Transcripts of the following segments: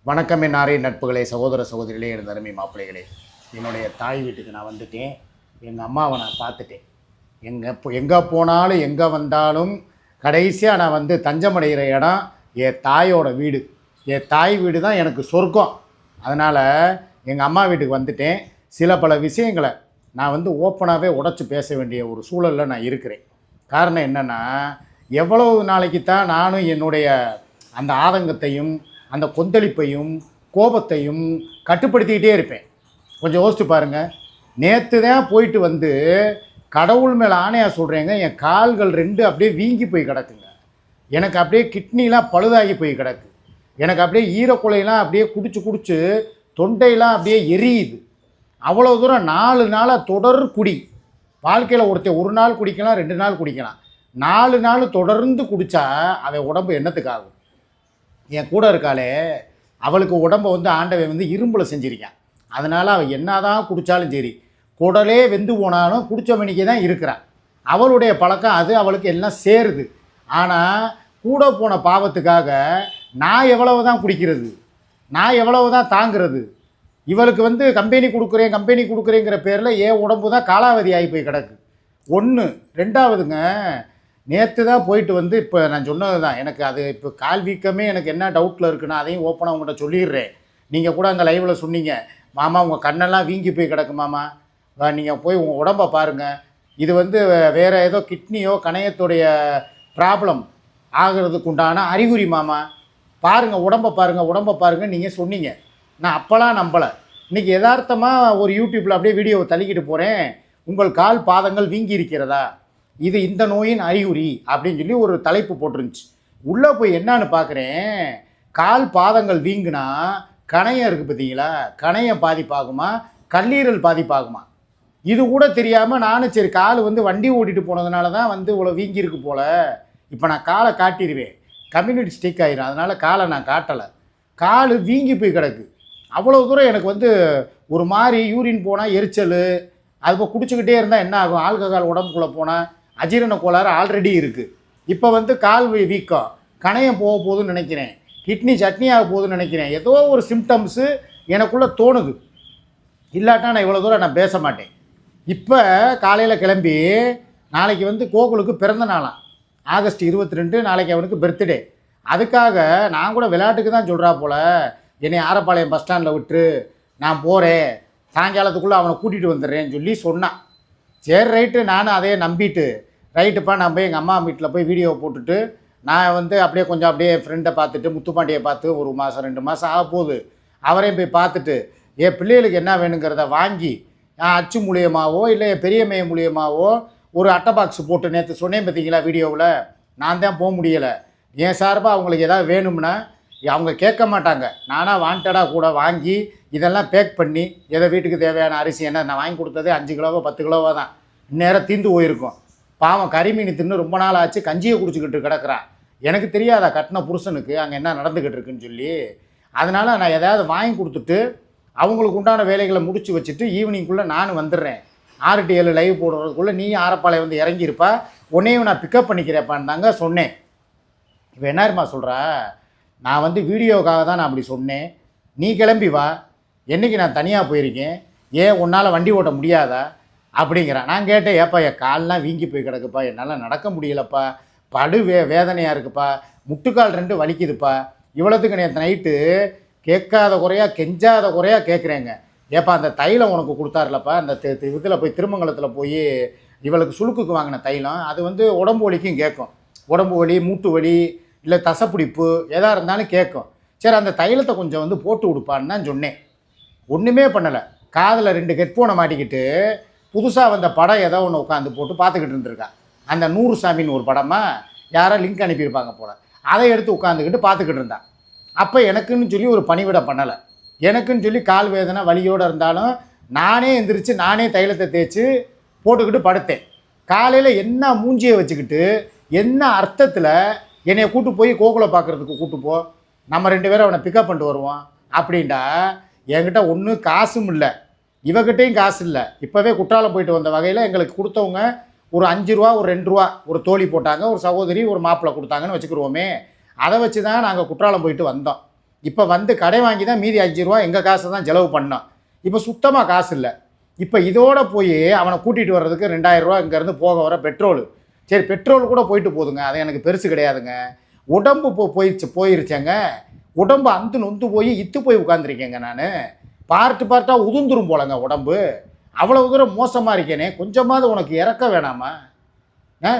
வணக்கம் என் நாரே நட்புகளே, சகோதர சகோதரிகளே, எனது அருமை மாப்பிள்ளைகளே. என்னுடைய தாய் வீட்டுக்கு நான் வந்துட்டேன். எங்கள் அம்மாவை நான் பார்த்துட்டேன். எங்கே போனாலும் எங்கே வந்தாலும் கடைசியாக நான் வந்து தஞ்சமடைகிற இடம் என் தாயோட வீடு. என் தாய் வீடு தான் எனக்கு சொர்க்கம். அதனால் எங்கள் அம்மா வீட்டுக்கு வந்துட்டேன். சில பல விஷயங்களை நான் வந்து ஓப்பனாகவே உடச்சி பேச வேண்டிய ஒரு சூழலில் நான் இருக்கிறேன். காரணம் என்னென்னா, எவ்வளவு நாளைக்கு தான் நானும் என்னுடைய அந்த ஆதங்கத்தையும் அந்த கொந்தளிப்பையும் கோபத்தையும் கட்டுப்படுத்திக்கிட்டே இருப்பேன். கொஞ்சம் யோசிச்சு பாருங்கள். நேற்று தான் போயிட்டு வந்து கடவுள் மேலே ஆணையாக சொல்கிறேங்க, என் கால்கள் 2 அப்படியே வீங்கி போய் கிடக்குங்க. எனக்கு அப்படியே கிட்னிலாம் பழுதாகி போய் கிடக்கு. எனக்கு அப்படியே ஈரக்குலையெல்லாம் அப்படியே குடிச்சு தொண்டையெல்லாம் அப்படியே எரியுது. அவ்வளோ தூரம் 4 நாளாக தொடர் குடி. வாழ்க்கையில் ஒருத்தர் 1 நாள் குடிக்கலாம், 2 நாள் குடிக்கலாம். 4 நாள் தொடர்ந்து குடித்தா அவன் உடம்பு என்னத்துக்கு ஆகும்? என் கூட இருக்காளே, அவளுக்கு உடம்பை வந்து ஆண்டவன் வந்து இரும்பில் செஞ்சிருக்கான். அதனால் அவள் என்ன தான் குடித்தாலும் சரி, குடலே வெந்து போனாலும் குடித்த மணிக்கே தான் இருக்கிறான். அவளுடைய பழக்கம் அது, அவளுக்கு எல்லாம் சேருது. ஆனால் கூட போன பாவத்துக்காக நான் எவ்வளவு தான் குடிக்கிறது, நான் எவ்வளவு தான் தாங்கிறது? இவளுக்கு வந்து கம்பெனி கொடுக்குறேங்கிற பேரில் என் உடம்பு தான் காலாவதி ஆகி போய் கிடக்கு. 1. 2வதுங்க, நேற்று தான் போயிட்டு வந்து இப்போ நான் சொன்னது தான். எனக்கு அது இப்போ கால் வீக்கமே எனக்கு என்ன டவுட்டில் இருக்குன்னா அதையும் ஓப்பனாக உங்கள்கிட்ட சொல்லிடுறேன். நீங்கள் கூட அங்கே லைவில் சொன்னீங்க, மாமா உங்கள் கண்ணெல்லாம் வீங்கி போய் கிடக்கு மாமா, நீங்கள் போய் உங்கள் உடம்பை பாருங்கள், இது வந்து வேறு ஏதோ கிட்னியோ கணையத்துடைய ப்ராப்ளம் ஆகிறதுக்கு உண்டான அறிகுறி மாமா, பாருங்கள் உடம்பை பாருங்கள் நீங்கள் சொன்னீங்க. நான் அப்போலாம் நம்பலை. இன்றைக்கி யதார்த்தமாக ஒரு யூடியூப்பில் அப்படியே வீடியோவை தள்ளிக்கிட்டு போகிறேன். உங்கள் கால் பாதங்கள் வீங்கி இருக்கிறதா, இது இந்த நோயின் அறிகுறி அப்படின்னு சொல்லி ஒரு தலைப்பு போட்டிருந்துச்சு. உள்ளே போய் என்னான்னு பார்க்குறேன், கால் பாதங்கள் வீங்குனா கணையம் இருக்குது பார்த்தீங்களா, கணையம் பாதிப்பாகுமா, கல்லீரல் பாதிப்பாகுமா, இது கூட தெரியாமல் நானும் சரி கால் வந்து வண்டி ஓட்டிகிட்டு போனதுனால தான் வந்து இவ்வளோ வீங்கியிருக்கு போல், இப்போ நான் காலை காட்டிடுவேன், கம்யூனிட்டி ஸ்டிக் ஆகிடும், அதனால் காலை நான் காட்டலை. கால் வீங்கி போய் கிடக்கு. அவ்வளோ தூரம் எனக்கு வந்து ஒரு மாதிரி யூரின் போனால் எரிச்சல், அதுபோல் குடிச்சிக்கிட்டே இருந்தால் என்ன ஆகும், ஆல்கஹால் உடம்புக்குள்ளே போனால் அஜீரண கோளாறு ஆல்ரெடி இருக்குது. இப்போ வந்து கால் வீக்கம், கணையம் போக போகுதுன்னு நினைக்கிறேன், கிட்னி சட்னி ஆக போகுதுன்னு நினைக்கிறேன். ஏதோ ஒரு சிம்டம்ஸு எனக்குள்ளே தோணுது. இல்லாட்டா நான் இவ்வளோ தூரம் நான் பேச மாட்டேன். இப்போ காலையில் கிளம்பி நாளைக்கு வந்து கோகுலுக்கு பிறந்த நாளாம், ஆகஸ்ட் 22, நாளைக்கு அவனுக்கு பர்த்டே. அதுக்காக நான் கூட விளையாட்டுக்கு தான் சொல்கிறா போல், என்னை ஆரப்பாளையம் பஸ் ஸ்டாண்டில் விட்டுரு, நான் போகிறேன், சாயங்காலத்துக்குள்ளே அவனை கூட்டிகிட்டு வந்துடுறேன்னு சொல்லி சொன்னான். சரி ரைட்டு, நானும் அதையே நம்பிட்டு ரைட்டுப்பா நான் போய் எங்கள் அம்மா வீட்டில் போய் வீடியோவை போட்டுட்டு நான் வந்து அப்படியே கொஞ்சம் அப்படியே என் ஃப்ரெண்டை பார்த்துட்டு முத்துப்பாண்டியை பார்த்து 1 மாதம் 2 மாதம் ஆக போகுது, அவரையும் போய் பார்த்துட்டு என் பிள்ளைகளுக்கு என்ன வேணுங்கிறத வாங்கி அச்சு மூலியமாகவோ இல்லை என் பெரியம்மைய மூலியமாகவோ ஒரு அட்டை பாக்ஸ் போட்டு, நேற்று சொன்னேன் பார்த்தீங்களா வீடியோவில், நான் தான் போக முடியலை. என் சார்பாக அவங்களுக்கு ஏதாவது வேணும்னா அவங்க கேட்க மாட்டாங்க, நானாக வாண்டடாக கூட வாங்கி இதெல்லாம் பேக் பண்ணி எதை வீட்டுக்கு தேவையான அரிசி என்ன நான் வாங்கி கொடுத்ததே 5 கிலோவோ 10 கிலோவோ தான், இந்நேரம் தீந்து போயிருக்கும். பாவம் கறிமீன் தின்னு ரொம்ப நாள் ஆச்சு, கஞ்சியை குடிச்சிக்கிட்டு கிடக்குறான். எனக்கு தெரியாதா கட்டின புருஷனுக்கு அங்கே என்ன நடந்துக்கிட்டு இருக்குன்னு சொல்லி. அதனால் நான் எதாவது வாங்கி கொடுத்துட்டு அவங்களுக்கு உண்டான வேலைகளை முடித்து வச்சுட்டு ஈவினிங்குள்ளே நான் வந்துடுறேன். 6 to 7 லைவ் போடுறதுக்குள்ளே நீ ஆரப்பாளையம் வந்து இறங்கியிருப்பா, உன்னையும் நான் பிக்கப் பண்ணிக்கிறேப்பான்னு தாங்க சொன்னேன். இப்போ என்னாருமா சொல்கிறா, நான் வந்து வீடியோவுக்காக தான் நான் அப்படி சொன்னேன், நீ கிளம்பி வா, என்றைக்கு நான் தனியாக போயிருக்கேன், ஏன் உன்னால் வண்டி ஓட்ட முடியாதா அப்படிங்கிறான். நான் கேட்டேன், ஏப்பா என் கால்லாம் வீங்கி போய் கிடக்குப்பா, என்னால் நடக்க முடியலப்பா, படு வேதனையாக இருக்குப்பா, முட்டுக்கால் 2 வலிக்குதுப்பா, இவ்வளோத்துக்கு நேற்று நைட்டு கேட்காத குறையாக கெஞ்சாத குறையாக கேட்குறேங்க. ஏப்பா அந்த தைலம் உனக்கு கொடுத்தாருலப்பா, அந்த இதில் போய் திருமங்கலத்தில் போய் இவளுக்கு சுளுக்குக்கு வாங்கின தைலம், அது வந்து உடம்பு வலிக்கும் கேட்கும், உடம்பு வலி மூட்டு வலி இல்லை தசைப்பிடிப்பு எதாக இருந்தாலும் கேட்கும். சரி அந்த தைலத்தை கொஞ்சம் வந்து போட்டு கொடுப்பான்னு தான் சொன்னேன். ஒன்றுமே பண்ணலை, காதில் 2 ஹெட்ஃபோனை மாட்டிக்கிட்டு புதுசாக வந்த படம் ஏதோ ஒன்று உட்காந்து போட்டு பார்த்துக்கிட்டு இருந்திருக்கா. அந்த 100 சாமின்னு ஒரு படமாக யாரோ லிங்க் அனுப்பியிருப்பாங்க போல், அதை எடுத்து உட்காந்துக்கிட்டு பார்த்துக்கிட்டு இருந்தான். அப்போ எனக்குன்னு சொல்லி ஒரு பணிவிடை பண்ணலை. எனக்குன்னு சொல்லி கால் வேதனை வலியோடு இருந்தாலும் நானே எந்திரிச்சு நானே தைலத்தை தேய்ச்சி போட்டுக்கிட்டு படுத்தேன். காலையில் என்ன மூஞ்சியை வச்சுக்கிட்டு என்ன அர்த்தத்தில் என்னையை கூட்டு போய் கோகுலை பார்க்குறதுக்கு கூட்டு போ, நம்ம 2 பேரும் அவனை பிக்கப் பண்ணிட்டு வருவோம் அப்படின்டா. என்கிட்ட ஒன்றும் காசும் இல்லை, இவகிட்டையும் காசு இல்லை. இப்போவே குற்றாலம் போயிட்டு வந்த வகையில் எங்களுக்கு கொடுத்தவங்க ஒரு 5 ரூபா ஒரு 2 ரூபா ஒரு தோழி போட்டாங்க, ஒரு சகோதரி ஒரு மாப்பிள்ளை கொடுத்தாங்கன்னு வச்சுக்கிடுவோமே. அதை வச்சு தான் நாங்கள் குற்றாலம் போயிட்டு வந்தோம். இப்போ வந்து கடை வாங்கி தான் மீதி 5 ரூபா எங்கள் காசை தான் செலவு பண்ணோம். இப்போ சுத்தமாக காசு இல்லை. இப்போ இதோட போய் அவனை கூட்டிகிட்டு வர்றதுக்கு 2000 ரூபா இங்கேருந்து போக வர பெட்ரோலு. சரி பெட்ரோல் கூட போயிட்டு போதுங்க, அது எனக்கு பெருசு கிடையாதுங்க. உடம்பு போயிருச்சேங்க. உடம்பு அந்து நொந்து போய் இத்து போய் உட்காந்துருக்கேங்க. நான் பார்ட்டாக உதுந்துரும் போலங்க உடம்பு. அவ்வளவு தூரம் மோசமாக இருக்கேனே, கொஞ்சமாவது உனக்கு இறக்க வேணாமா?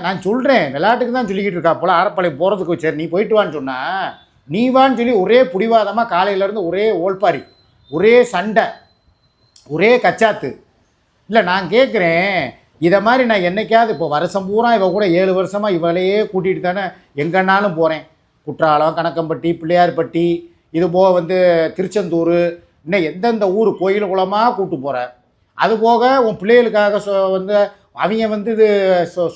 நான் சொல்கிறேன், விளையாட்டுக்கு தான் சொல்லிக்கிட்டு இருக்கா போல். ஆரப்பாளையம் போகிறதுக்கு சரி நீ போயிட்டு வான்னு சொன்னால் நீ வான்னு சொல்லி ஒரே பிடிவாதமாக காலையிலேருந்து ஒரே ஓல்பாரி, ஒரே சண்டை, ஒரே கச்சாத்து. இல்லை நான் கேட்குறேன், இதை மாதிரி நான் என்றைக்காவது இப்போ வருஷம் பூரா இவ கூட 7 வருஷமாக இவளையே கூட்டிகிட்டு தானே எங்கேனாலும் போகிறேன். குற்றாலம், கணக்கம்பட்டி, பிள்ளையார்பட்டி, இது போக வந்து திருச்செந்தூர், இன்னும் எந்தெந்த ஊர் கோயில் குளமாக கூப்பிட்டு போகிறேன். அது போக உன் பிள்ளைகளுக்காக வந்து அவங்க வந்து இது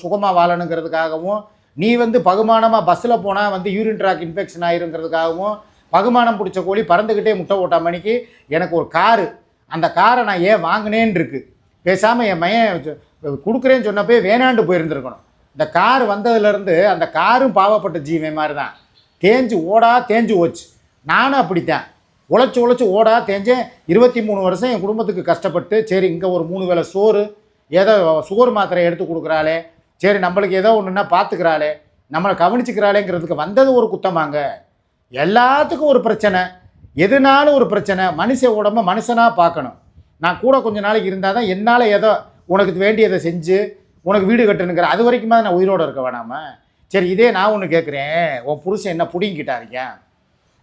சுகமாக வாழணுங்கிறதுக்காகவும், நீ வந்து பகுமானமாக பஸ்ஸில் போனால் வந்து யூரின் ட்ராக் இன்ஃபெக்ஷன் ஆயிருங்கிறதுக்காகவும், பகுமானம் பிடிச்ச கோழி பறந்துக்கிட்டே முட்டை ஓட்டா மணிக்கு எனக்கு ஒரு காரு, அந்த காரை நான் ஏன் வாங்கினேன்னு இருக்குது. பேசாமல் என் மையன் கொடுக்குறேன்னு சொன்னப்போ வேணாண்டு போயிருந்துருக்கணும். இந்த கார் வந்ததுலேருந்து அந்த காரும் பாவப்பட்ட ஜீவன் மாதிரி தான் தேஞ்சு ஓச்சு. நானும் அப்படித்தான் உழைச்சி ஓடா தேஞ்சேன். 23 வருஷம் என் குடும்பத்துக்கு கஷ்டப்பட்டு, சரி இங்கே ஒரு 3 வேளை சோறு, ஏதோ சுகர் மாத்திரை எடுத்து கொடுக்குறாளே, சரி நம்மளுக்கு ஏதோ ஒன்றுன்னா பார்த்துக்கிறாளே, நம்மளை கவனிச்சுக்கிறாளேங்கிறதுக்கு வந்தது ஒரு குத்தமாங்க. எல்லாத்துக்கும் ஒரு பிரச்சனை, எதுனாலும் ஒரு பிரச்சனை. மனுஷ உடம்ப மனுஷனாக பார்க்கணும். நான் கூட கொஞ்ச நாளைக்கு இருந்தால் தான் என்னால் ஏதோ உனக்கு வேண்டியதை செஞ்சு உனக்கு வீடு கட்டணுங்கிற அது வரைக்கும் தான் நான் உயிரோடு இருக்க வேணாமா? சரி இதே நான் ஒன்று கேட்குறேன், உன் புருஷன் என்ன பிடிங்கிட்டா இருக்கேன்?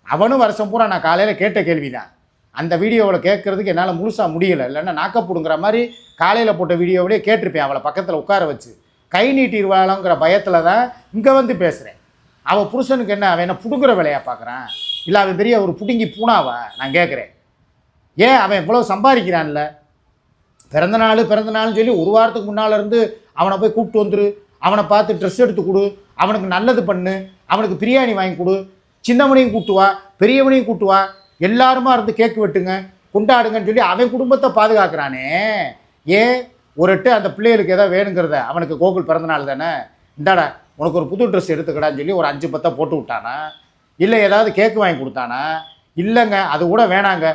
அவனும் வருஷம் பூரா நான் காலையில் கேட்ட கேள்வி தான். அந்த வீடியோவில் கேட்குறதுக்கு என்னால் முழுசாக முடியலை. இல்லைன்னா நாக்கப்படுங்கிற மாதிரி காலையில் போட்ட வீடியோவிலே கேட்டிருப்பேன். அவளை பக்கத்தில் உட்கார வச்சு கை நீட்டிடுவாளோங்கிற பயத்தில் தான் இங்கே வந்து பேசுகிறேன். அவள் புருஷனுக்கு என்ன, அவன் என்ன புடுங்குற வேலையாக பார்க்குறான்? இல்லை அவன் பெரிய ஒரு புடுங்கி பூனாவா? நான் கேட்குறேன். ஏன் அவன் இவ்வளோ சம்பாதிக்கிறான்ல, பிறந்தநாள்னு சொல்லி ஒரு வாரத்துக்கு முன்னால் இருந்து அவனை போய் கூப்பிட்டு வந்துரு, அவனை பார்த்து ட்ரெஸ் எடுத்து கொடு, அவனுக்கு நல்லது பண்ணு, அவனுக்கு பிரியாணி வாங்கி கொடு, சின்னவனையும் கூட்டுவா, பெரியவனையும் கூட்டுவா, எல்லாருமா இருந்து கேக்கு வெட்டுங்க, கொண்டாடுங்கன்னு சொல்லி அவன் குடும்பத்தை பாதுகாக்கிறானே. ஏன் ஒரு எட்டு அந்த பிள்ளைகளுக்கு ஏதோ வேணுங்கிறத, அவனுக்கு கோகுல் பிறந்தநாள் தானே, இந்தாடா உனக்கு ஒரு புது ட்ரெஸ் எடுத்துக்கடான்னு சொல்லி ஒரு 5-10 போட்டு விட்டானா? இல்லை ஏதாவது கேக்கு வாங்கி கொடுத்தானா? இல்லைங்க, அது கூட வேணாங்க.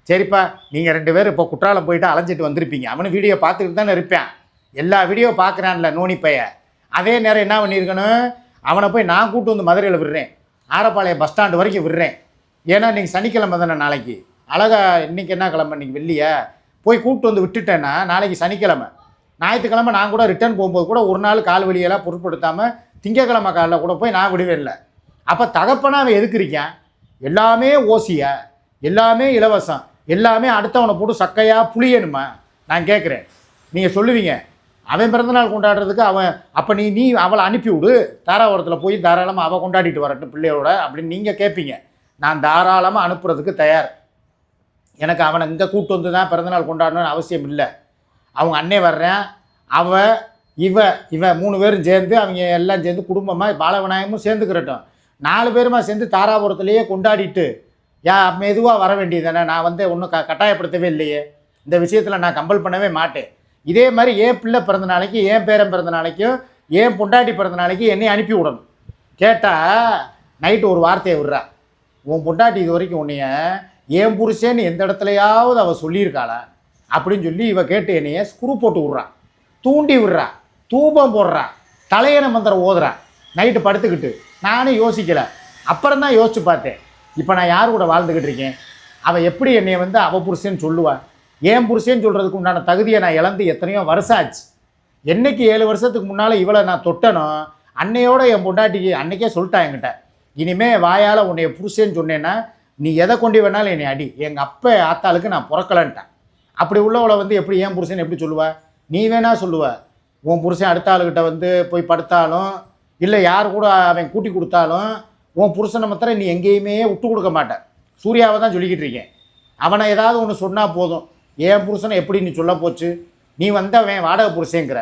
சரிப்பா நீங்கள் 2 பேர் இப்போ குற்றாலம் போயிட்டு அலைஞ்சிட்டு வந்திருப்பீங்க, அவனு வீடியோ பார்த்துக்கிட்டு தானே இருப்பேன். எல்லா வீடியோ பார்க்குறான்ல நோனி பைய. அதே நேரம் என்ன பண்ணியிருக்கணும், அவனை போய் நான் கூட்டு வந்து மதுரையில் விடுறேன், ஆரப்பாளையம் பஸ் ஸ்டாண்டு வரைக்கும் விடுறேன். ஏன்னா இன்றைக்கி சனிக்கிழமை தானே, நாளைக்கு அழகா இன்றைக்கி என்ன கிழமை, இன்றைக்கி வெள்ளியா, போய் கூப்பிட்டு வந்து விட்டுட்டேன்னா நாளைக்கு சனிக்கிழமை, ஞாயிற்றுக்கிழமை நான் கூட ரிட்டர்ன் போகும்போது கூட ஒரு நாள் கால் வலியெல்லாம் பொருட்படுத்தாமல் திங்கக்கிழமை காலையில் கூட போய் நான் விடுவேன். இல்லை அப்போ தகப்பனா அவன் எதுக்கு இருக்கான்? எல்லாமே ஓசியா, எல்லாமே இலவசம், எல்லாமே அடுத்தவனை போட்டு சக்கையாக புளியணுமா? நான் கேட்குறேன். நீங்கள் சொல்லுவீங்க அவன் பிறந்தநாள் கொண்டாடுறதுக்கு அவன், அப்போ நீ அவளை அனுப்பிவிடு, தாராபுரத்தில் போய் தாராளமாக அவள் கொண்டாடிட்டு வரட்டும் பிள்ளையோட அப்படின்னு நீங்கள் கேட்பீங்க. நான் தாராளமாக அனுப்புறதுக்கு தயார். எனக்கு அவனை இங்கே கூப்பிட்டு வந்து தான் பிறந்தநாள் கொண்டாடணும்னு அவசியம் இல்லை. அவங்க அண்ணே வர்றேன், இவ 3 பேரும் சேர்ந்து, அவங்க எல்லாம் சேர்ந்து குடும்பமாக பாலவிநாயகமும் சேர்ந்துக்கிறட்டும், 4 பேருமா சேர்ந்து தாராபுரத்துலேயே கொண்டாடிட்டு மெதுவாக வர வேண்டியது தானே. நான் வந்து ஒன்றும் கட்டாயப்படுத்தவே இல்லையே, இந்த விஷயத்தில் நான் கம்பல் பண்ணவே மாட்டேன். இதே மாதிரி என் பிள்ளை பிறந்த நாளைக்கு, என் பேரன் பிறந்த நாளைக்கும், என் பொண்டாட்டி பிறந்த நாளைக்கு என்னை அனுப்பி விடணும். கேட்டால் நைட்டு ஒரு வார்த்தையை விடுறா, உன் பொண்டாட்டி இது வரைக்கும் உன்னைய ஏன் புருஷன்னு எந்த இடத்துலையாவது அவள் சொல்லியிருக்காளா அப்படின்னு சொல்லி இவ கேட்டு என்னைய ஸ்க்ரூ போட்டு விட்றா, தூண்டி விடுறா, தூபம் போடுறா, தலையணை மந்திரம் ஓதுறா நைட்டு படுத்துக்கிட்டு. நானும் யோசிக்கலை, அப்புறம் தான் யோசிச்சு பார்த்தேன், இப்போ நான் யார் கூட வாழ்ந்துக்கிட்டு இருக்கேன்? அவள் எப்படி என்னை வந்து அவள் புருஷன்னு சொல்லுவாள்? ஏன் புருஷன்னு சொல்கிறதுக்கு உண்டான தகுதியை நான் இழந்து எத்தனையோ வருஷம் ஆச்சு. என்றைக்கு 7 வருஷத்துக்கு முன்னால் இவளை நான் தொட்டனோ அன்னையோட என் பொண்டாட்டிக்கு அன்றைக்கே சொல்லிட்டா என்கிட்ட, இனிமேல் வாயால் உன்னைய புருஷன்னு சொன்னேன்னா நீ எதை கொண்டு வேணாலும் என்னை அடி, எங்கள் அப்பா ஆத்தாளுக்கு நான் பிறக்கலன்ட்டேன். அப்படி உள்ளவளை வந்து எப்படி ஏன் புருஷன் எப்படி சொல்லுவா? நீ வேணா சொல்லுவ, உன் புருஷன் அடுத்த ஆளுக்கிட்ட வந்து போய் படுத்தாலும், இல்லை யார் கூட அவன் கூட்டி கொடுத்தாலும், உன் புருஷனை மாத்திரம் நீ எங்கேயுமே விட்டு கொடுக்க மாட்டேன். சூர்யாவை தான் சொல்லிக்கிட்டு இருக்கேன். அவனை ஏதாவது ஒன்று சொன்னால் போதும், என் புருஷனை எப்படி நீ சொல்ல போச்சு, நீ வந்து அவன் வாடகை புருஷங்கிற.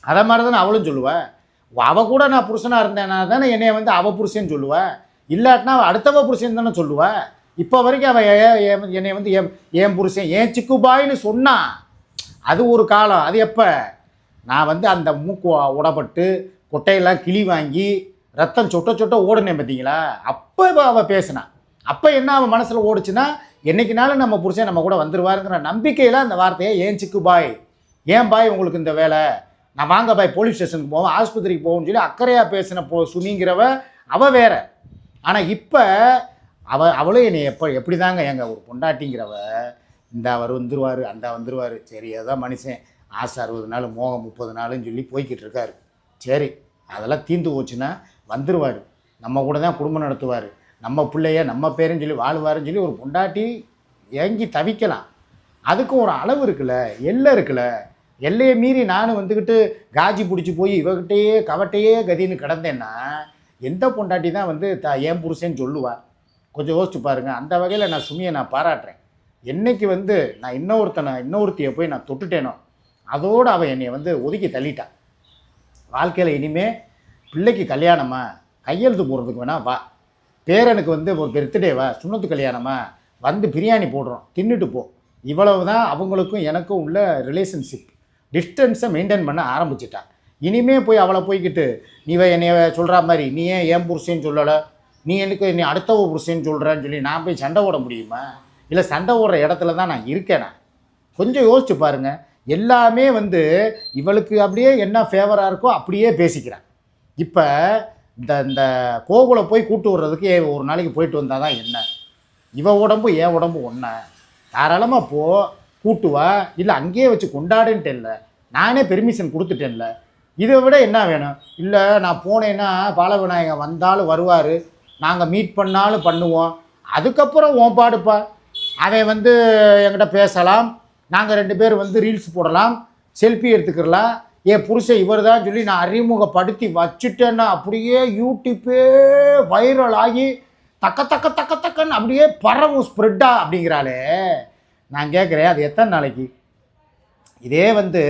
அதை மாதிரி தானே அவளும் சொல்லுவேன். அவள் கூட நான் புருஷனாக இருந்தேன்னா தானே என்னை வந்து அவள் புருஷன்னு சொல்லுவேன், இல்லாட்டினா அவள் அடுத்தவ புருஷன் தானே சொல்லுவேன். இப்போ வரைக்கும் அவள் என்னை வந்து என் புருஷன் ஏன் சிக்குபாயின்னு சொன்னான். அது ஒரு காலம். அது எப்போ நான் வந்து அந்த மூக்கு உடப்பட்டு கொட்டையெல்லாம் கிளி வாங்கி ரத்தம் சொட்ட ஓடுனேன் பார்த்தீங்களா, அப்போ அவள் பேசினான். அப்போ என்ன அவன் மனசில் ஓடுச்சுன்னா, என்றைக்குனாலும் நம்ம புருஷன் நம்ம கூட வந்துருவாருங்கிற நம்பிக்கையில் அந்த வார்த்தையை, ஏன் சிக்கு பாய், ஏன் பாய் உங்களுக்கு இந்த வேலை, நான் வாங்க பாய் போலீஸ் ஸ்டேஷனுக்கு போவோம், ஆஸ்பத்திரிக்கு போவோம்னு சொல்லி அக்கறையாக பேசின சுமிங்கிறவ அவள் வேற. ஆனால் இப்போ அவளும் என்னை எப்படி தாங்க எங்க ஒரு பொண்டாட்டிங்கிறவ, இந்த அவர் வந்துருவார், அந்த வந்துருவார், சரி அதுதான் மனுஷன், ஆசை 60 நாள் மோகம் 30 நாளுன்னு சொல்லி போய்கிட்டு இருக்காரு. சரி அதெல்லாம் தீர்ந்து போச்சுன்னா வந்துடுவார், நம்ம கூட தான் குடும்பம் நடத்துவார், நம்ம பிள்ளைய நம்ம பேருன்னு சொல்லி வாழ்வாருன்னு சொல்லி ஒரு பொண்டாட்டி ஏங்கி தவிக்கலாம். அதுக்கும் ஒரு அளவு இருக்குல்ல, எல்லை இருக்குல்ல. எல்லையை மீறி நானும் வந்துக்கிட்டு காஜி பிடிச்சி போய் இவகிட்டையே கவட்டையே கதின்னு கிடந்தேன்னா எந்த பொண்டாட்டி தான் வந்து ஏன் புருஷன்னு சொல்லுவா? கொஞ்சம் யோசிச்சு பாருங்கள். அந்த வகையில் நான் சுமியை நான் பாராட்டுறேன். என்றைக்கு வந்து நான் இன்னொருத்தியை போய் நான் தொட்டுட்டேனோ அதோடு அவள் என்னை வந்து ஒதுக்கி தள்ளிட்டான். வாழ்க்கையில் இனிமேல் பிள்ளைக்கு கல்யாணமா, கையெழுத்து போடுறதுக்கு வேணா வா, பேரனுக்கு வந்து ஒரு பர்த்டேவா, சுண்ணத்து கல்யாணமா, வந்து பிரியாணி போடுறோம் தின்னுட்டு போ. இவ்வளவு தான் அவங்களுக்கும் எனக்கும் உள்ள ரிலேஷன்ஷிப். டிஸ்டன்ஸை மெயின்டைன் பண்ண ஆரம்பிச்சிட்டா. இனிமே போய் அவளை போய்கிட்டு நீ என்னைய சொல்கிற மாதிரி நீ ஏன் புருஷன்னு சொல்லலை, நீ எனக்கு நீ அடுத்தவ புருஷன்னு சொல்கிறேன்னு சொல்லி நான் போய் சண்டை ஓட முடியுமா? இல்லை சண்டை ஓடுற இடத்துல தான் நான் இருக்கேன். நான் கொஞ்சம் யோசிச்சு பாருங்கள். எல்லாமே வந்து இவளுக்கு அப்படியே என்ன ஃபேவராக இருக்கோ அப்படியே பேசிக்கிறான். இப்போ இந்த கோகுலை போய் கூட்டு விடுறதுக்கு ஒரு நாளைக்கு போயிட்டு வந்தால் தான் என்ன, இவ உடம்பு என் உடம்பு ஒன்றா, தாராளமாக போ கூட்டு வா, இல்லை அங்கேயே வச்சு கொண்டாடுன்ட்டேன்ல, நானே பெர்மிஷன் கொடுத்துட்டேன்ல, இதை விட என்ன வேணும்? இல்லை நான் போனேன்னா பால விநாயகன் வந்தாலும் வருவார், நாங்கள் மீட் பண்ணாலும் பண்ணுவோம், அதுக்கப்புறம் உன் பாடுப்பா, அவன் வந்து என்கிட்ட பேசலாம், நாங்கள் 2 பேர் வந்து ரீல்ஸ் போடலாம், செல்ஃபி எடுத்துக்கிறலாம், என் புருஷன் இவர் தான் சொல்லி நான் அறிமுகப்படுத்தி வச்சுட்டேன்னா அப்படியே யூடியூப்பே வைரல் ஆகி தக்கன்னு அப்படியே பரவும் ஸ்ப்ரெட்டா அப்படிங்கிறாளே. நான் கேட்குறேன், அது எத்தனை நாளைக்கு? இதே வந்து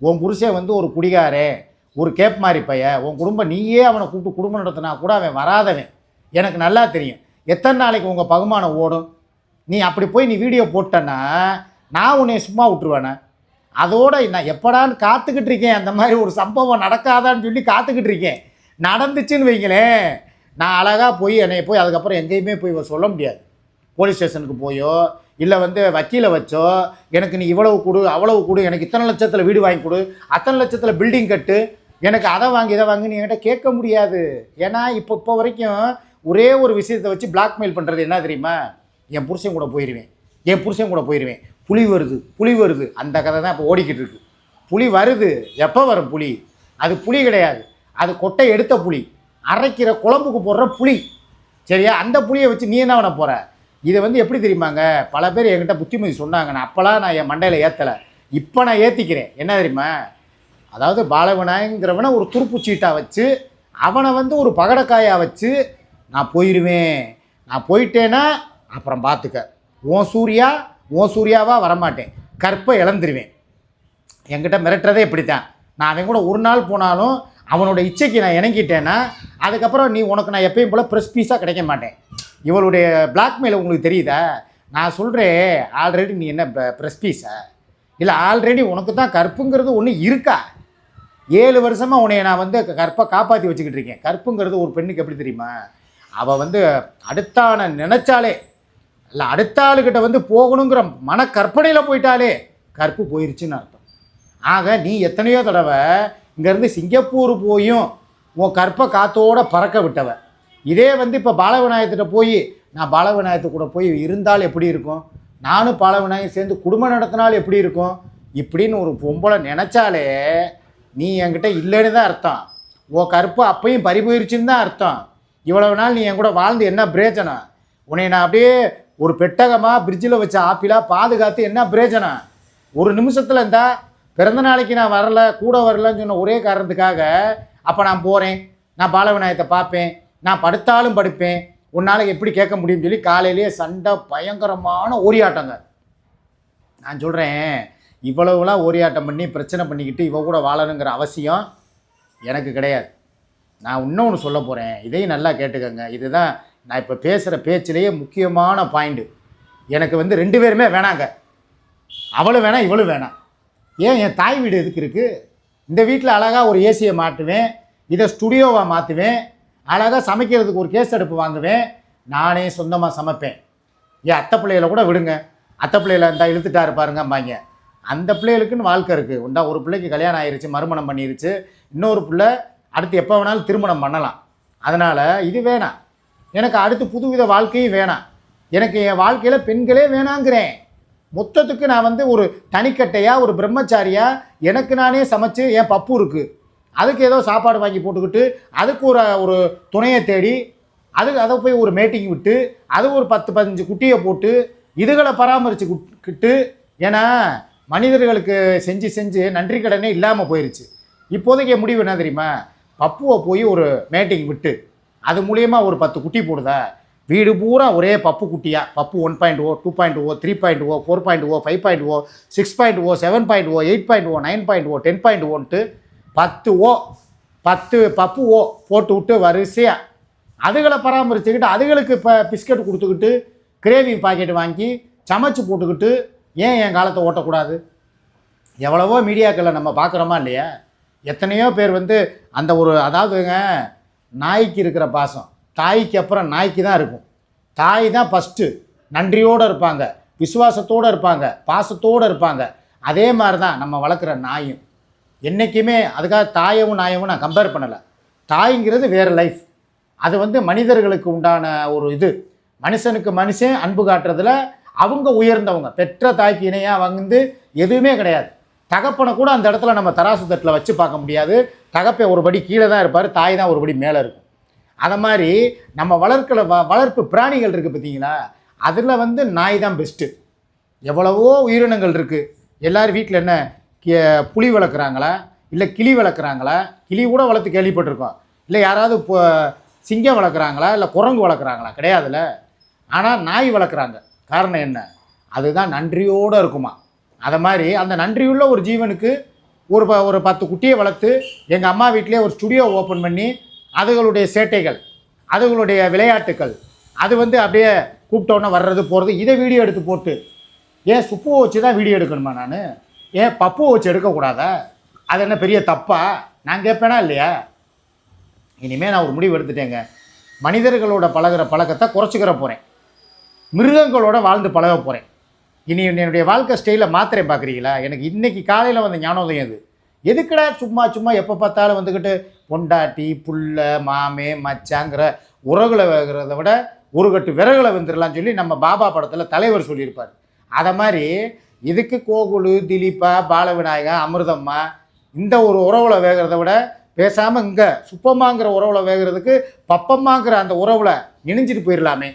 உன் புருஷன் வந்து ஒரு குடிகாரே, ஒரு கேப் மாதிரி பையன், உன் குடும்பம் நீயே அவனை கூப்பிட்டு குடும்பம் நடத்தினா கூட அவன் வராதவன், எனக்கு நல்லா தெரியும். எத்தனை நாளைக்கு உங்கள் பகுமானம் ஓடும்? நீ அப்படி போய் நீ வீடியோ போட்டேன்னா நான் உன்னை சும்மா விட்டுருவேனே? அதோடு நான் எப்படான்னு காத்துக்கிட்டு இருக்கேன், அந்த மாதிரி ஒரு சம்பவம் நடக்காதான்னு சொல்லி காத்துக்கிட்டு இருக்கேன். நடந்துச்சுன்னு வைங்களேன், நான் அழகாக போய் என்னை போய் அதுக்கப்புறம் எங்கேயுமே போய் சொல்ல முடியாது. போலீஸ் ஸ்டேஷனுக்கு போயோ இல்லை வந்து வக்கீலை வச்சோ எனக்கு நீ இவ்வளவு கொடு அவ்வளவு கொடு, எனக்கு இத்தனை லட்சத்தில் வீடு வாங்கி கொடு, அத்தனை லட்சத்தில் பில்டிங் கட்டு, எனக்கு அதை வாங்கி இதை வாங்கி நீ என்கிட்ட கேட்க முடியாது. ஏன்னா இப்போ வரைக்கும் ஒரே ஒரு விஷயத்தை வச்சு பிளாக்மெயில் பண்ணுறது என்ன தெரியுமா? என் புருஷன் கூட போயிடுவேன், புலி வருது, அந்த கதை தான் இப்போ ஓடிக்கிட்டு இருக்கு. புலி வருது, எப்போ வரும் புலி? அது புலி கிடையாது, அது கொட்டை எடுத்த புலி, அரைக்கிற குழம்புக்கு போடுற புலி, சரியா? அந்த புளியை வச்சு நீ என்ன பண்ண போகிற? இதை வந்து எப்படி தெரியுமாங்க, பல பேர் என்கிட்ட புத்திமதி சொன்னாங்க, நான் அப்போலாம் நான் என் மண்டையில் ஏற்றலை, இப்போ நான் ஏற்றிக்கிறேன். என்ன தெரியுமா? அதாவது பாலவிநாயகங்கிறவனை ஒரு துருப்பு சீட்டாக வச்சு அவனை வந்து ஒரு பகடக்காயாக வச்சு நான் போயிடுவேன், நான் போயிட்டேன்னா அப்புறம் பார்த்துக்க, உன் சூர்யாவாக வரமாட்டேன், கற்பை இழந்துருவேன். என்கிட்ட மிரட்டுறதே இப்படித்தான். நான் அவன் கூட ஒரு நாள் போனாலும் அவனோட இச்சைக்கு நான் இணங்கிட்டேன்னா அதுக்கப்புறம் நீ உனக்கு நான் எப்பயும் போல் ப்ரெஸ் பீஸாக கிடைக்க மாட்டேன். இவளுடைய பிளாக்மெயில் உங்களுக்கு தெரியுதா? நான் சொல்கிறேன், ஆல்ரெடி நீ என்ன ப்ரெஸ் பீஸா? இல்லை ஆல்ரெடி உனக்கு தான் கற்புங்கிறது ஒன்று இருக்கா? 7 வருஷமாக உன்னை நான் வந்து கற்பை காப்பாற்றி வச்சுக்கிட்டு இருக்கேன். கற்புங்கிறது ஒரு பெண்ணுக்கு எப்படி தெரியுமா? அவள் வந்து அடுத்தான நினச்சாலே இல்லை அடுத்த ஆளுக்கிட்ட வந்து போகணுங்கிற மனக்கற்பனையில் போயிட்டாலே கற்பு போயிருச்சுன்னு அர்த்தம். ஆக நீ எத்தனையோ தடவை இங்கேருந்து சிங்கப்பூர் போயும் உன் கற்பை காத்தோடு பறக்க விட்டவ. இதே வந்து இப்போ பாலவிநாயகத்திட்ட போய் நான் பாலவிநாயகத்து கூட போய் இருந்தால் எப்படி இருக்கும், நானும் பாலவிநாயகம் சேர்ந்து குடும்பம் நடத்தினால் எப்படி இருக்கும், இப்படின்னு ஒரு பொம்பளை நினச்சாலே நீ என்கிட்ட இல்லைன்னு தான் அர்த்தம். உன் கற்பு அப்பையும் பறி போயிருச்சுன்னு தான் அர்த்தம். இவ்வளவு நாள் நீ என் கூட வாழ்ந்து என்ன பிரயோஜனம்? உன்னை நான் அப்படியே ஒரு பெட்டகமாக பிரிட்ஜில் வச்ச ஆப்பிளாக பாதுகாத்து என்ன பிரயோஜனம்? ஒரு நிமிஷத்தில் இருந்தால் பிறந்த நாளைக்கு நான் வரல கூட வரலன்னு சொன்ன ஒரே காரணத்துக்காக அப்போ நான் போகிறேன், நான் பாலவிநாயகத்தை பார்ப்பேன், நான் படுத்தாலும் படுப்பேன், உன்னால் எப்படி கேட்க முடியும்னு சொல்லி காலையிலேயே சண்டை பயங்கரமான ஓரியாட்டங்க. நான் சொல்கிறேன், இவ்வளவுலாம் ஓரியாட்டம் பண்ணி பிரச்சனை பண்ணிக்கிட்டு இவ கூட வாழணுங்கிற அவசியம் எனக்கு கிடையாது. நான் இன்னொன்று சொல்ல போகிறேன், இதையும் நல்லா கேட்டுக்கோங்க. இதுதான் நான் இப்போ பேசுகிற பேச்சிலேயே முக்கியமான பாயிண்ட்டு. எனக்கு வந்து 2 பேருமே வேணாங்க, அவளும் வேணாம் இவளும் வேணாம். ஏன் என் தாய் வீடு எதுக்கு இருக்குது? இந்த வீட்டில் அழகாக ஒரு ஏசியை மாட்டுவேன், இதை ஸ்டுடியோவாக மாற்றுவேன், அழகாக சமைக்கிறதுக்கு ஒரு கேஸ் அடுப்பு வாங்குவேன், நானே சொந்தமாக சமைப்பேன். என் அத்தை பிள்ளைகளை கூட விடுங்க, அத்தை பிள்ளைகளை இருந்தால் இழுத்துட்டா இருப்பாருங்கம்பாங்க. அந்த பிள்ளைகளுக்குன்னு வாழ்க்கை இருக்குது. உண்டா ஒரு பிள்ளைக்கு கல்யாணம் ஆயிடுச்சு, மறுமணம் பண்ணிருச்சு, இன்னொரு பிள்ளை அடுத்து எப்போ வேணாலும் திருமணம் பண்ணலாம். அதனால் இது வேணாம், எனக்கு அடுத்து புதுவித வாழ்க்கையும் வேணாம், எனக்கு என் வாழ்க்கையில் பெண்களே வேணாங்கிறேன். மொத்தத்துக்கு நான் வந்து ஒரு தனிக்கட்டையாக ஒரு பிரம்மச்சாரியாக எனக்கு நானே சமைச்சு என் பப்பு இருக்குது, அதுக்கு ஏதோ சாப்பாடு வாங்கி போட்டுக்கிட்டு அதுக்கு ஒரு துணையை தேடி அதை போய் ஒரு மேட்டிங் விட்டு அது ஒரு 10-15 குட்டியை போட்டு இதுகளை பராமரிச்சுக்கிட்டு, ஏன்னா மனிதர்களுக்கு செஞ்சு செஞ்சு நன்றி கடனே இல்லாமல் போயிடுச்சு. இப்போதைக்கு முடிவு என்ன தெரியுமா, பப்புவை போய் ஒரு மேட்டிங் விட்டு அது மூலியமாக ஒரு 10 குட்டி போடுதா, வீடு பூரா ஒரே பப்பு குட்டியாக, பப்பு 1.0, 2.0, 3.0, 4.0, 5.0, 6.0, 7.0, 8.0, 9.0, 10.0ன்ட்டு 10 பப்பு போட்டு விட்டு வரிசையாக அதுகளை பராமரிச்சுக்கிட்டு அதுகளுக்கு இப்போ பிஸ்கட் கொடுத்துக்கிட்டு கிரேவி பாக்கெட் வாங்கி சமைச்சு போட்டுக்கிட்டு ஏன் என் காலத்தை ஓட்டக்கூடாது? எவ்வளவோ மீடியாக்களில் நம்ம பார்க்குறோமா இல்லையா? எத்தனையோ பேர் வந்து அந்த அதாவதுங்க, நாய்க்கு இருக்கிற பாசம் தாய்க்கு அப்புறம் நாய்க்கு தான் இருக்கும். தாய் தான் ஃபஸ்ட்டு நன்றியோடு இருப்பாங்க, விசுவாசத்தோடு இருப்பாங்க, பாசத்தோடு இருப்பாங்க. அதே மாதிரி தான் நம்ம வளர்க்குற நாயும் என்றைக்குமே. அதுக்காக தாயவும் நாயவும் நான் கம்பேர் பண்ணலை. தாய்ங்கிறது வேறு லைஃப், அது வந்து மனிதர்களுக்கு உண்டான ஒரு இது. மனுஷனுக்கு மனுஷன் அன்பு காட்டுறதுல அவங்க உயர்ந்தவங்க. பெற்ற தாய்க்கு இணையாக வந்து எதுவுமே கிடையாது. தகப்பனை கூட அந்த இடத்துல நம்ம தராசு தட்டில் வச்சு பார்க்க முடியாது. தகப்பை ஒரு படி கீழே தான் இருப்பார், தாய் தான் ஒரு படி மேலே இருக்கும். அதை மாதிரி நம்ம வளர்ப்பு பிராணிகள் இருக்குது பார்த்தீங்களா, அதில் வந்து நாய் தான் பெஸ்ட்டு. எவ்வளவோ உயிரினங்கள் இருக்குது. எல்லோரும் வீட்டில் என்ன புலி வளர்க்குறாங்களா, இல்லை கிளி வளர்க்குறாங்களா? கிளி கூட வளர்த்து கேள்விப்பட்டிருக்கோம். இல்லை யாராவது இப்போ சிங்கம் வளர்க்குறாங்களா, இல்லை குரங்கு வளர்க்குறாங்களா? கிடையாதுல்ல. ஆனால் நாய் வளர்க்குறாங்க. காரணம் என்ன? அதுதான் நன்றியோடு இருக்குமா. அதை மாதிரி அந்த நன்றியுள்ள ஒரு ஜீவனுக்கு ஒரு 10 குட்டியை வளர்த்து எங்கள் அம்மா வீட்டிலே ஒரு ஸ்டுடியோ ஓப்பன் பண்ணி அதுகளுடைய சேட்டைகள், அதுகளுடைய விளையாட்டுக்கள், அது வந்து அப்படியே கூப்பிட்டோன்னே வர்றது போகிறது, இதை வீடியோ எடுத்து போட்டு, ஏன் சுப்புவை வச்சு தான் வீடியோ எடுக்கணுமா? நான் ஏன் பப்புவை வச்சு எடுக்கக்கூடாதா? அது என்ன பெரிய தப்பா? நான் கேட்பேனா இல்லையா? இனிமேல் நான் ஒரு முடிவு எடுத்துட்டேங்க. மனிதர்களோட பழகிற பழக்கத்தை குறைச்சிக்கிற போகிறேன், மிருகங்களோட வாழ்ந்து பழக போகிறேன். இனி என்னுடைய வாழ்க்கை ஸ்டைலை மாத்திரம் பார்க்குறீங்களா? எனக்கு இன்றைக்கி காலையில் வந்த ஞானோதயம் அது. எதுக்குடா சும்மா எப்போ பார்த்தாலும் வந்துக்கிட்டு பொண்டாட்டி புள்ள மாமே மச்சாங்கிற உறவுகளை வைக்கிறத விட ஒரு கட்டு விறகுகளை வந்துடலான்னு சொல்லி நம்ம பாபா படத்தில் தலைவர் சொல்லியிருப்பார். அதை மாதிரி இதுக்கு கோகுலு, திலீப்பா, பாலவிநாயகா, அமிர்தம்மா இந்த ஒரு உறவுல வேகிறத விட பேசாமல் இங்கே சுப்பம்மாங்கிற உறவுல வேகிறதுக்கு பப்பம்மாங்கிற அந்த உறவுல இணைஞ்சிட்டு போயிடலாமே,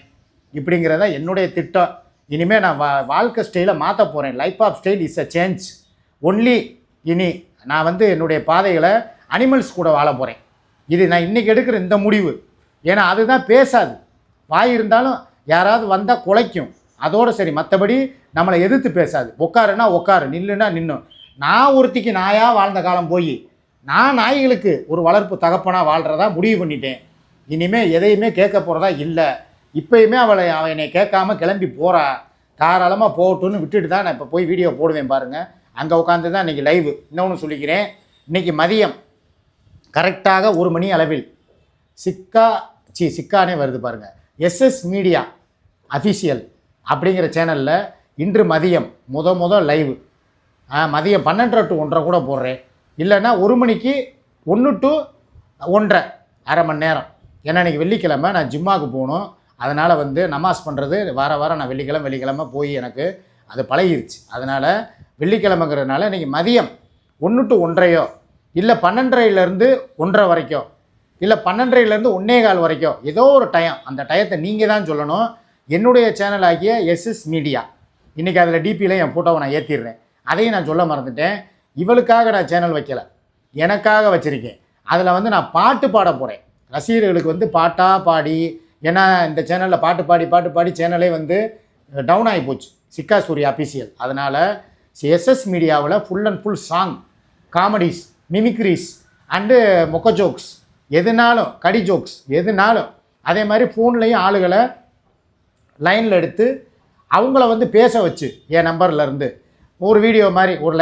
இப்படிங்கிறத என்னுடைய திட்டம். இனிமேல் நான் வாழ்க்கை ஸ்டைலை மாற்ற போகிறேன். Life of style is a change only. இனி நான் வந்து என்னுடைய பாதைகளை அனிமல்ஸ் கூட வாழ போகிறேன். இது நான் இன்றைக்கி எடுக்கிற இந்த முடிவு. ஏன்னா அதுதான் பேசாது. வாய் இருந்தாலும் யாராவது வந்தால் குலைக்கும், அதோடு சரி. மற்றபடி நம்மளை எதிர்த்து பேசாது. உட்காருன்னா உட்காரு, நில்லுன்னா நின்னும். நான் ஒருத்திக்கு நாயாக வாழ்ந்த காலம் போய் நான் நாய்களுக்கு ஒரு வளர்ப்பு தகப்பனாக வாழ்கிறதா முடிவு பண்ணிட்டேன். இனிமேல் எதையுமே கேட்க போகிறதா இல்லை. இப்போயுமே அவள் என்னை கேட்காம கிளம்பி போகிறா. தாராளமாக போகட்டுன்னு விட்டுட்டு தான் நான் இப்போ போய் வீடியோ போடுவேன் பாருங்கள். அங்கே உட்காந்து தான் இன்றைக்கி லைவு. இன்னொன்று சொல்லிக்கிறேன், இன்றைக்கி மதியம் கரெக்டாக 1 மணி அளவில் சிக்கானே வருது பாருங்கள், எஸ்எஸ் மீடியா அஃபிஷியல் அப்படிங்கிற சேனலில் இன்று மதியம் முதல் லைவு. மதியம் 12 to 1:30 கூட போடுறேன். இல்லைன்னா 1 மணிக்கு 1 to 1:30 அரை மணி நேரம். ஏன்னா இன்றைக்கி வெள்ளிக்கிழமை நான் ஜிம்மாவுக்கு போகணும். அதனால் வந்து நமாஸ் பண்ணுறது வாரம் நான் வெள்ளிக்கிழமை போய் எனக்கு அது பழகிருச்சு. அதனால் வெள்ளிக்கிழமைங்கிறதுனால இன்றைக்கி மதியம் 1 to 1:30 இல்லை 12:30 1:30 வரைக்கும், இல்லை 12:30 1:15 வரைக்கும், ஏதோ ஒரு டைம். அந்த டயத்தை நீங்கள் தான் சொல்லணும். என்னுடைய சேனல் ஆகிய எஸ்எஸ் மீடியா, இன்றைக்கி அதில் டிபியில் என் ஃபோட்டோவை நான் ஏற்றிடுறேன். அதையும் நான் சொல்ல மறந்துட்டேன். இவளுக்காக நான் சேனல் வைக்கலை, எனக்காக வச்சுருக்கேன். அதில் வந்து நான் பாட்டு பாட போகிறேன். ரசிகர்களுக்கு வந்து பாட்டாக பாடி, ஏன்னா இந்த சேனலில் பாட்டு பாடி சேனலே வந்து டவுன் ஆகி போச்சு, சிக்கா சூர்யா அஃபிஷியல். அதனால் எஸ்எஸ் மீடியாவில் full and full song, comedies, mimicries and மொக்க ஜோக்ஸ், எதுனாலும் கடி ஜோக்ஸ் எதுனாலும். அதே மாதிரி ஃபோன்லேயும் ஆளுகளை லைனில் எடுத்து அவங்கள வந்து பேச வச்சு என் நம்பர்லேருந்து ஒரு வீடியோ மாதிரி ஒரு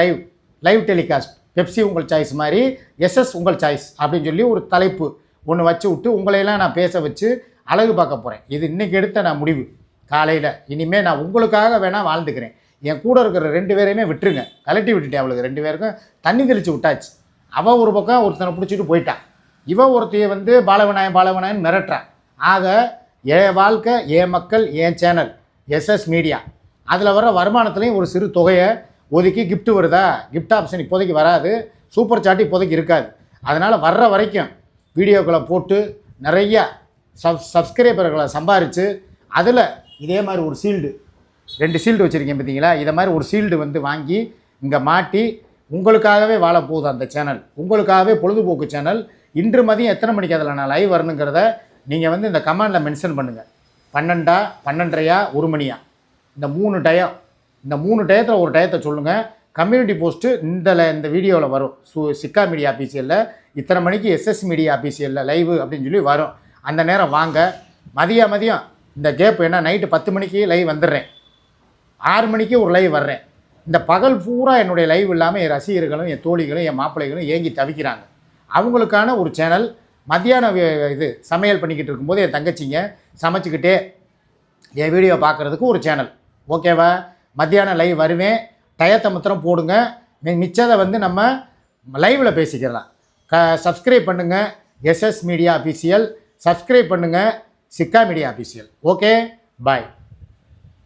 லைவ் டெலிகாஸ்ட், பெப்சி உங்கள் சாய்ஸ் மாதிரி எஸ்எஸ் உங்கள் சாய்ஸ் அப்படின்னு சொல்லி ஒரு தலைப்பு ஒன்று வச்சு விட்டு உங்களையெல்லாம் நான் பேச வச்சு அழகு பார்க்க போகிறேன். இது இன்றைக்கி எடுத்த நான் முடிவு. காலையில் இனிமேல் நான் உங்களுக்காக வேணால் வாழ்ந்துக்கிறேன். என் கூட இருக்கிற 2 பேரையுமே விட்டுருங்க. கலட்டி விட்டுட்டேன். அவளுக்கு 2 பேருக்கும் தண்ணி தெளித்து விட்டாச்சு. அவள் ஒரு பக்கம் ஒருத்தனை பிடிச்சிட்டு போயிட்டான். இவன் ஒருத்தையை வந்து பாலவனாயன் மிரட்டுறான். ஆக என் வாழ்க்கை, என் மக்கள், என் சேனல் எஸ்எஸ் மீடியா, அதில் வர வருமானத்துலேயும் ஒரு சிறு தொகையை ஒதுக்கி கிஃப்ட் வருதா, கிஃப்ட் ஆப்ஷன் இப்போதைக்கு வராது, சூப்பர் சாட் இப்போதைக்கு இருக்காது. அதனால் வர்ற வரைக்கும் வீடியோக்களை போட்டு நிறையா சப்ஸ்கிரைபர்களை சம்பாரித்து அதில் இதே மாதிரி ஒரு ஷீல்டு 2 ஷீல்டு வச்சுருக்கேன் பார்த்தீங்களா, இதை மாதிரி ஒரு ஷீல்டு வந்து வாங்கி இங்கே மாட்டி உங்களுக்காகவே வாழப்போகுது அந்த சேனல். உங்களுக்காகவே பொழுதுபோக்கு சேனல். இன்று மதியம் எத்தனை மணிக்கு அதில் நான் லைவ் வரணுங்கிறத நீங்கள் வந்து இந்த கமெண்டில் மென்ஷன் பண்ணுங்கள். 12, 12:30, 1 மணியா, இந்த 3 டயம். இந்த 3 டயத்தில் ஒரு டயத்தை சொல்லுங்கள். கம்யூனிட்டி போஸ்ட்டு இந்த வீடியோவில் வரும். சிக்கா மீடியா ஆஃபீஷியலில் இத்தனை மணிக்கு எஸ்எஸ் மீடியா ஆஃபீஷியலில் லைவு அப்படின்னு சொல்லி வரும். அந்த நேரம் வாங்க. மதியம் இந்த கேப் என்ன, நைட்டு 10 மணிக்கு லைவ் வந்துடுறேன், 6 மணிக்கு ஒரு லைவ் வர்றேன். இந்த பகல் பூரா என்னுடைய லைவ் இல்லாமல் என் ரசிகர்களும் என் தோழிகளும் என் மாப்பிள்ளைகளும் ஏங்கி தவிக்கிறாங்க. அவங்களுக்கான ஒரு சேனல். மத்தியானம் இது சமையல் பண்ணிக்கிட்டு இருக்கும்போது என் தங்கச்சிங்க சமைச்சிக்கிட்டே என் வீடியோ பார்க்குறதுக்கு ஒரு சேனல். ஓகேவா? மத்தியானம் லைவ் வருவேன். டயத்தை மாத்திரம் போடுங்க. மிச்சதை வந்து நம்ம லைவில் பேசிக்கலாம். சப்ஸ்கிரைப் பண்ணுங்கள் எஸ்எஸ் மீடியா ஆஃபீஷியல், சப்ஸ்கிரைப் பண்ணுங்கள் சிக்கா மீடியா ஆஃபீஷியல். ஓகே, பாய்.